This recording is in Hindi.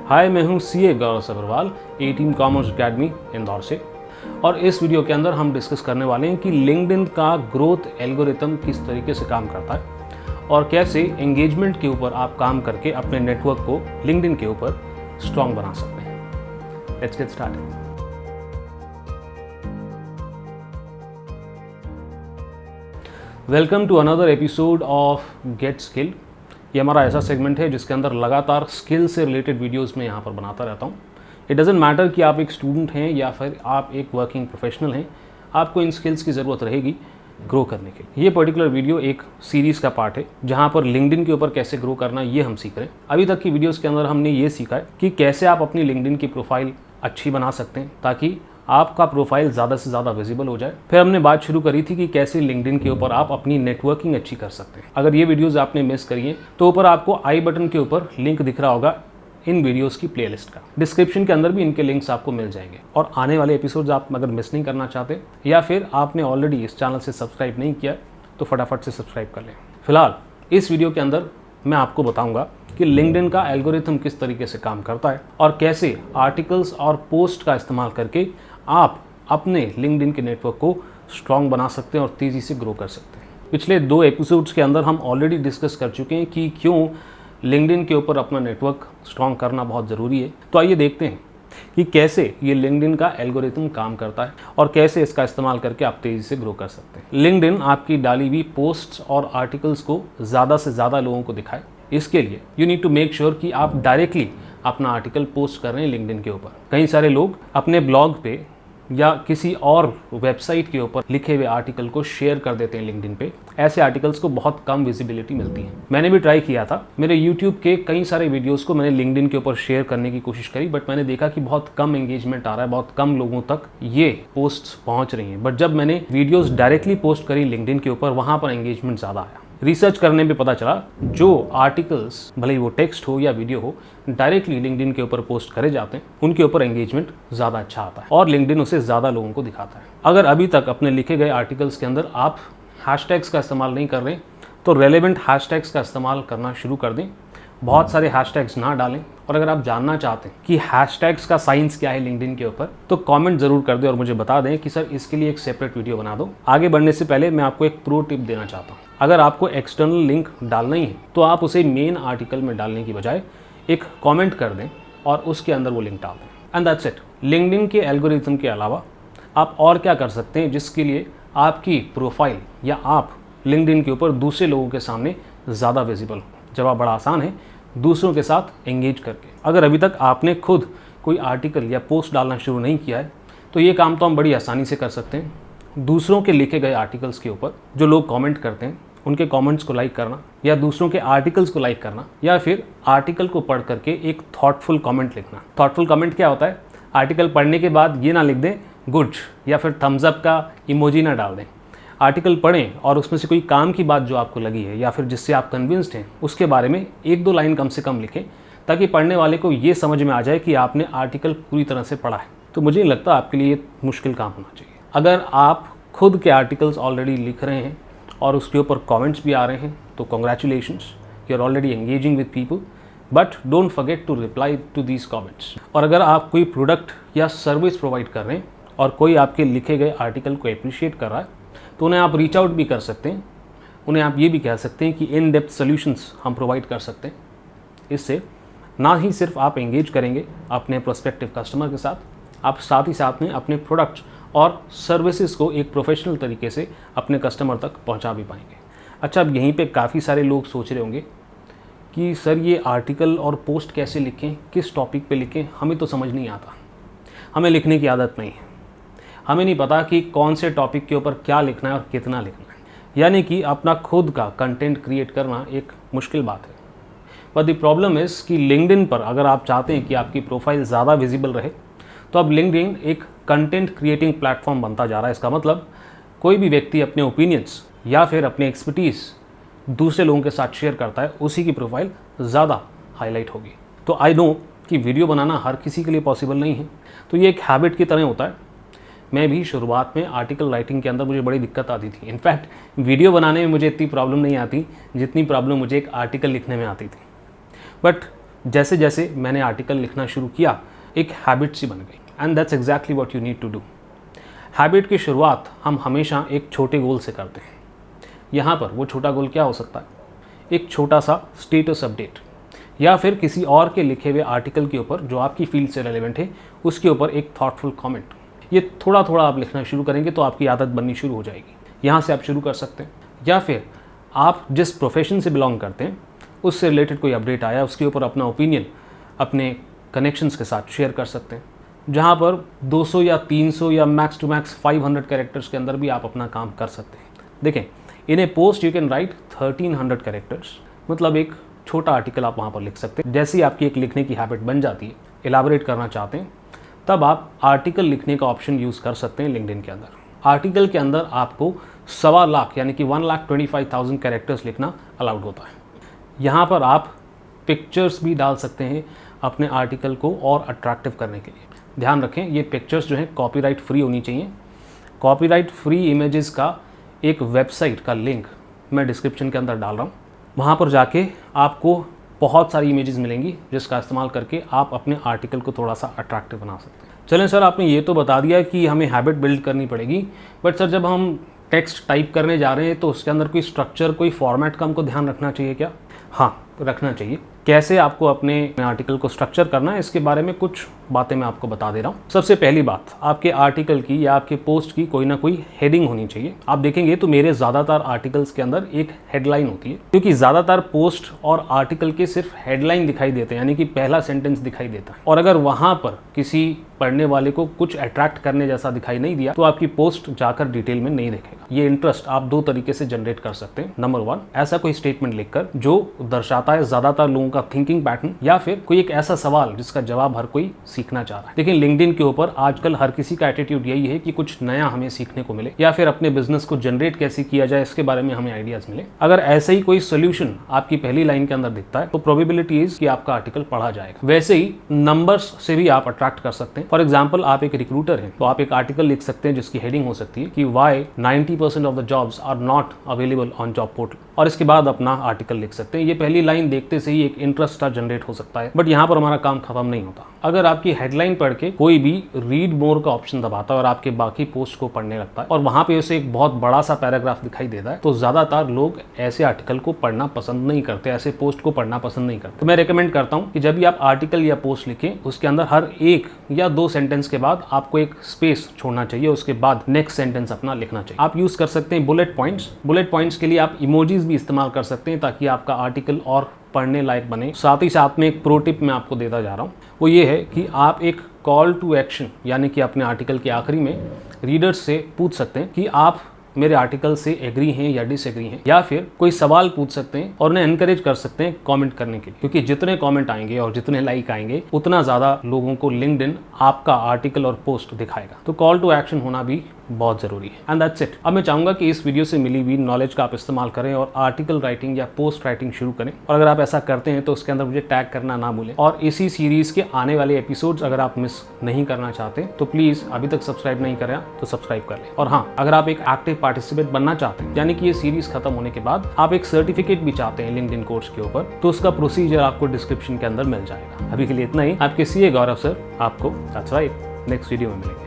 हाय, मैं हूं CA Gaurav Sabharwal, A-Team commerce academy Indore से। और इस वीडियो के अंदर हम डिस्कस करने वाले हैं कि लिंक्डइन का ग्रोथ एल्गोरिथम किस तरीके से काम करता है और कैसे एंगेजमेंट के ऊपर आप काम करके अपने नेटवर्क को लिंक्डइन के ऊपर स्ट्रॉन्ग बना सकते हैं। Let's get started. Welcome to another episode of get skilled. ये हमारा ऐसा सेगमेंट है जिसके अंदर लगातार स्किल से रिलेटेड वीडियोस में यहाँ पर बनाता रहता हूँ। इट डजेंट मैटर कि आप एक स्टूडेंट हैं या फिर आप एक वर्किंग प्रोफेशनल हैं, आपको इन स्किल्स की ज़रूरत रहेगी ग्रो करने के लिए। ये पर्टिकुलर वीडियो एक सीरीज़ का पार्ट है जहाँ पर लिंक्डइन के ऊपर कैसे ग्रो करना ये हम सीख रहे हैं। अभी तक की वीडियोज़ के अंदर हमने ये सीखा है कि कैसे आप अपनी लिंक्डइन की प्रोफाइल अच्छी बना सकते हैं ताकि आपका प्रोफाइल ज़्यादा से ज़्यादा विजिबल हो जाए। फिर हमने बात शुरू करी थी कि कैसे लिंक्डइन के ऊपर आप अपनी नेटवर्किंग अच्छी कर सकते हैं। अगर ये वीडियोस आपने मिस करी हैं तो ऊपर आपको आई बटन के ऊपर लिंक दिख रहा होगा इन वीडियोस की प्लेलिस्ट का। डिस्क्रिप्शन के अंदर भी इनके लिंक्स आपको मिल जाएंगे। और आने वाले एपिसोड्स आप अगर मिस नहीं करना चाहते या फिर आपने ऑलरेडी इस चैनल से सब्सक्राइब नहीं किया तो फटाफट से सब्सक्राइब कर लें। फिलहाल इस वीडियो के अंदर मैं आपको बताऊंगा कि लिंक्डइन का एल्गोरिथम किस तरीके से काम करता है और कैसे आर्टिकल्स और पोस्ट का इस्तेमाल करके आप अपने लिंक्डइन के नेटवर्क को स्ट्रॉन्ग बना सकते हैं और तेज़ी से ग्रो कर सकते हैं। पिछले 2 एपिसोड्स के अंदर हम ऑलरेडी डिस्कस कर चुके हैं कि क्यों लिंक्डइन के ऊपर अपना नेटवर्क स्ट्रॉन्ग करना बहुत ज़रूरी है। तो आइए देखते हैं कि कैसे ये लिंक्डइन का एल्गोरिथम काम करता है और कैसे इसका इस्तेमाल करके आप तेज़ी से ग्रो कर सकते हैं। लिंक्डइन आपकी डाली हुई पोस्ट्स और आर्टिकल्स को ज़्यादा से ज़्यादा लोगों को दिखाए। इसके लिए you need to make sure कि आप डायरेक्टली अपना आर्टिकल पोस्ट कर रहे हैं लिंक्डइन के ऊपर। कई सारे लोग अपने ब्लॉग पे या किसी और वेबसाइट के ऊपर लिखे हुए आर्टिकल को शेयर कर देते हैं लिंक्डइन पे। ऐसे आर्टिकल्स को बहुत कम विजिबिलिटी मिलती है। मैंने भी ट्राई किया था, मेरे यूट्यूब के कई सारे वीडियोस को मैंने लिंक्डइन के ऊपर शेयर करने की कोशिश करी, बट मैंने देखा कि बहुत कम एंगेजमेंट आ रहा है, बहुत कम लोगों तक ये पोस्ट्स पहुंच रही हैं। बट जब मैंने वीडियोस डायरेक्टली पोस्ट करी लिंक्डइन के ऊपर, वहां पर एंगेजमेंट ज़्यादा आया। रिसर्च करने पे पता चला जो आर्टिकल्स भले ही वो टेक्स्ट हो या वीडियो हो डायरेक्टली लिंक्डइन के ऊपर पोस्ट करे जाते हैं उनके ऊपर एंगेजमेंट ज़्यादा अच्छा आता है और लिंक्डइन उसे ज़्यादा लोगों को दिखाता है। अगर अभी तक अपने लिखे गए आर्टिकल्स के अंदर आप हैशटैग्स का इस्तेमाल नहीं कर रहे तो रेलेवेंट हैशटैग्स का इस्तेमाल करना शुरू कर दें। बहुत सारे हैशटैग्स ना डालें। और अगर आप जानना चाहते हैं कि हैशटैग्स का साइंस क्या है लिंक्डइन के ऊपर तो कमेंट ज़रूर कर दें और मुझे बता दें कि सर इसके लिए एक सेपरेट वीडियो बना दो। आगे बढ़ने से पहले मैं आपको एक प्रो टिप देना चाहता हूँ। अगर आपको एक्सटर्नल लिंक डालना ही है तो आप उसे मेन आर्टिकल में डालने की बजाय एक कमेंट कर दें और उसके अंदर वो लिंक डाल दें एंड दैट्स इट। लिंक्डइन के एल्गोरिथम के अलावा आप और क्या कर सकते हैं जिसके लिए आपकी प्रोफाइल या आप लिंक्डइन के ऊपर दूसरे लोगों के सामने ज़्यादा विजिबल हो। जवाब बड़ा आसान है, दूसरों के साथ एंगेज करके। अगर अभी तक आपने खुद कोई आर्टिकल या पोस्ट डालना शुरू नहीं किया है तो ये काम तो हम बड़ी आसानी से कर सकते हैं। दूसरों के लिखे गए आर्टिकल्स के ऊपर जो लोग कमेंट करते हैं उनके कमेंट्स को लाइक करना या दूसरों के आर्टिकल्स को लाइक करना या फिर आर्टिकल को पढ़ करके एक थॉटफुल कमेंट लिखना। थॉटफुल कमेंट क्या होता है? आर्टिकल पढ़ने के बाद ये ना लिख दें गुड या फिर थम्स अप का इमोजी ना डाल दें। आर्टिकल पढ़ें और उसमें से कोई काम की बात जो आपको लगी है या फिर जिससे आप कन्विंस्ड हैं उसके बारे में 1-2 लाइन कम से कम लिखें ताकि पढ़ने वाले को ये समझ में आ जाए कि आपने आर्टिकल पूरी तरह से पढ़ा है। तो मुझे नहीं लगता आपके लिए मुश्किल काम होना चाहिए। अगर आप खुद के आर्टिकल्स ऑलरेडी लिख रहे हैं और उसके ऊपर कमेंट्स भी आ रहे हैं तो congratulations, you are already engaging with people, but don't forget to reply to these comments. और अगर आप कोई प्रोडक्ट या सर्विस प्रोवाइड कर रहे हैं और कोई आपके लिखे गए आर्टिकल को अप्रिशिएट कर रहा है तो उन्हें आप रीच आउट भी कर सकते हैं। उन्हें आप ये भी कह सकते हैं कि इन डेप्थ सोल्यूशंस हम प्रोवाइड कर सकते हैं। इससे ना ही सिर्फ आप एंगेज करेंगे अपने प्रोस्पेक्टिव कस्टमर के साथ, आप साथ ही साथ में अपने प्रोडक्ट्स और सर्विसेज को एक प्रोफेशनल तरीके से अपने कस्टमर तक पहुंचा भी पाएंगे। अच्छा, अब यहीं पे काफ़ी सारे लोग सोच रहे होंगे कि सर ये आर्टिकल और पोस्ट कैसे लिखें, किस टॉपिक पे लिखें, हमें तो समझ नहीं आता, हमें लिखने की आदत नहीं है, हमें नहीं पता कि कौन से टॉपिक के ऊपर क्या लिखना है और कितना लिखना है। यानी कि अपना खुद का कंटेंट क्रिएट करना एक मुश्किल बात है। बट द प्रॉब्लम इज़ कि लिंक्डइन पर अगर आप चाहते हैं कि आपकी प्रोफाइल ज़्यादा विजिबल रहे तो अब लिंक्डइन एक कंटेंट क्रिएटिंग प्लेटफॉर्म बनता जा रहा है। इसका मतलब कोई भी व्यक्ति अपने ओपिनियंस या फिर अपने एक्सपर्टीज़ दूसरे लोगों के साथ शेयर करता है, उसी की प्रोफाइल ज़्यादा हाईलाइट होगी। तो आई नो कि वीडियो बनाना हर किसी के लिए पॉसिबल नहीं है, तो ये एक हैबिट की तरह होता है। मैं भी शुरुआत में आर्टिकल राइटिंग के अंदर मुझे बड़ी दिक्कत आती थी। इनफैक्ट वीडियो बनाने में मुझे इतनी प्रॉब्लम नहीं आती जितनी प्रॉब्लम मुझे एक आर्टिकल लिखने में आती थी। बट जैसे जैसे मैंने आर्टिकल लिखना शुरू किया एक हैबिट सी बन गई, and that's exactly what you need to do. Habit की शुरुआत हम हमेशा एक छोटे गोल से करते हैं। यहाँ पर वो छोटा गोल क्या हो सकता है? एक छोटा सा स्टेटस अपडेट, या फिर किसी और के लिखे हुए आर्टिकल के ऊपर जो आपकी फील्ड से रेलेवेंट है उसके ऊपर एक थॉटफुल कमेंट। ये थोड़ा थोड़ा आप लिखना शुरू करेंगे तो आपकी आदत बननी शुरू हो जाएगी। यहाँ से आप शुरू कर सकते हैं, या फिर आप जिस प्रोफेशन से बिलोंग करते हैं उससे रिलेटेड कोई अपडेट आया उसके ऊपर अपना ओपिनियन अपने कनेक्शंस के साथ शेयर कर सकते हैं, जहाँ पर 200 या 300 या मैक्स टू मैक्स 500 कैरेक्टर्स के अंदर भी आप अपना काम कर सकते हैं। देखें, in a post you can write 1300 characters, मतलब एक छोटा आर्टिकल आप वहाँ पर लिख सकते हैं। जैसे ही आपकी एक लिखने की हैबिट बन जाती है, एलाबोरेट करना चाहते हैं, तब आप आर्टिकल लिखने का ऑप्शन यूज़ कर सकते हैं लिंक्डइन के अंदर। आर्टिकल के अंदर आपको 1.25 लाख यानी कि 1,25,000 कैरेक्टर्स लिखना अलाउड होता है। यहाँ पर आप पिक्चर्स भी डाल सकते हैं अपने आर्टिकल को और अट्रैक्टिव करने के लिए। ध्यान रखें, ये पिक्चर्स जो हैं कॉपीराइट फ्री होनी चाहिए। कॉपीराइट फ्री इमेजेस का एक वेबसाइट का लिंक मैं डिस्क्रिप्शन के अंदर डाल रहा हूँ। वहाँ पर जाके आपको बहुत सारी इमेजेस मिलेंगी जिसका इस्तेमाल करके आप अपने आर्टिकल को थोड़ा सा अट्रैक्टिव बना सकते हैं। चलें सर, आपने ये तो बता दिया कि हमें हैबिट बिल्ड करनी पड़ेगी, बट सर जब हम टेक्स्ट टाइप करने जा रहे हैं तो उसके अंदर कोई स्ट्रक्चर, कोई फॉर्मेट का हमको ध्यान रखना चाहिए क्या? हाँ, रखना चाहिए। कैसे आपको अपने आर्टिकल को स्ट्रक्चर करना है इसके बारे में कुछ बातें मैं आपको बता दे रहा हूँ। सबसे पहली बात, आपके आर्टिकल की या आपके पोस्ट की कोई ना कोई हेडिंग होनी चाहिए। आप देखेंगे तो मेरे ज़्यादातर आर्टिकल्स के अंदर एक हेडलाइन होती है, क्योंकि ज़्यादातर पोस्ट और आर्टिकल के सिर्फ हेडलाइन दिखाई देते हैं, यानी कि पहला सेंटेंस दिखाई देता है। और अगर वहाँ पर किसी पढ़ने वाले को कुछ अट्रैक्ट करने जैसा दिखाई नहीं दिया तो आपकी पोस्ट जाकर डिटेल में नहीं देखेगा। ये इंटरेस्ट आप 2 तरीके से जनरेट कर सकते हैं। नंबर 1, ऐसा कोई स्टेटमेंट लिखकर जो दर्शाता है ज़्यादातर लोगों का थिंकिंग पैटर्न, या फिर कोई एक ऐसा सवाल जिसका जवाब हर कोई सीखना चाह रहा है। लेकिन लिंक्डइन के ऊपर आजकल हर किसी का एटीट्यूड यही है कि कुछ नया हमें सीखने को मिले, या फिर अपने बिजनेस को जनरेट कैसे किया जाए इसके बारे में हमें आइडियाज मिले। अगर ऐसे ही कोई सोल्यूशन आपकी पहली लाइन के अंदर दिखता है तो प्रोबेबिलिटी इज कि आपका आर्टिकल पढ़ा जाएगा। वैसे ही नंबर्स से भी आप अट्रैक्ट कर सकते हैं। फॉर एग्जाम्पल, आप एक रिक्रूटर हैं तो आप एक आर्टिकल लिख सकते हैं जिसकी हेडिंग हो सकती है कि why 90% of the jobs are not available on job portal, और इसके बाद अपना आर्टिकल लिख सकते हैं। ये पहली लाइन देखते से ही एक इंटरेस्ट जनरेट हो सकता है, बट यहाँ पर हमारा काम खत्म नहीं होता। अगर आपकी हेडलाइन पढ़ के कोई भी रीड मोर का ऑप्शन दबाता है और आपके बाकी पोस्ट को पढ़ने लगता है और वहां पे उसे एक बहुत बड़ा सा पैराग्राफ दिखाई देता है, तो ज्यादातर लोग ऐसे आर्टिकल को पढ़ना पसंद नहीं करते, ऐसे पोस्ट को पढ़ना पसंद नहीं करते। तो मैं रेकमेंड करता हूं कि जब भी आप आर्टिकल या पोस्ट लिखें उसके अंदर हर 1 या 2 सेंटेंस के बाद आपको एक स्पेस छोड़ना चाहिए, उसके बाद नेक्स्ट सेंटेंस अपना लिखना चाहिए। आप यूज कर सकते हैं बुलेट पॉइंट्स। बुलेट पॉइंट्स के लिए आप इमोजीज भी इस्तेमाल कर सकते हैं ताकि आपका आर्टिकल और पढ़ने लायक बने। साथ ही साथ में एक प्रो टिप मैं आपको देता जा रहा हूँ, वो ये है कि आप एक कॉल टू एक्शन यानी कि अपने आर्टिकल के आखिरी में रीडर्स से पूछ सकते हैं कि आप मेरे आर्टिकल से एग्री हैं या डिसएग्री हैं, या फिर कोई सवाल पूछ सकते हैं और उन्हें एनकरेज कर सकते हैं कमेंट करने के लिए, क्योंकि जितने कमेंट आएंगे और जितने लाइक आएंगे उतना ज़्यादा लोगों को लिंक्डइन आपका आर्टिकल और पोस्ट दिखाएगा। तो कॉल टू एक्शन होना भी बहुत ज़रूरी है। And that's it. अब मैं चाहूँगा कि इस वीडियो से मिली हुई नॉलेज का आप इस्तेमाल करें और आर्टिकल राइटिंग या पोस्ट राइटिंग शुरू करें, और अगर आप ऐसा करते हैं तो उसके अंदर मुझे टैग करना ना भूलें। और इसी सीरीज़ के आने वाले एपिसोड्स अगर आप मिस नहीं करना चाहते तो प्लीज़ अभी तक सब्सक्राइब नहीं करें तो सब्सक्राइब कर लें। और हाँ, अगर आप एक एक्टिव पार्टिसिपेंट बनना चाहते हैं, यानी कि ये सीरीज़ खत्म होने के बाद आप एक सर्टिफिकेट भी चाहते हैं लिंक्डइन कोर्स के ऊपर, तो उसका प्रोसीजर आपको डिस्क्रिप्शन के अंदर मिल जाएगा। अभी के लिए इतना ही। आपके सीए गौरव सर आपको दैट्स राइट नेक्स्ट वीडियो में मिलेंगे।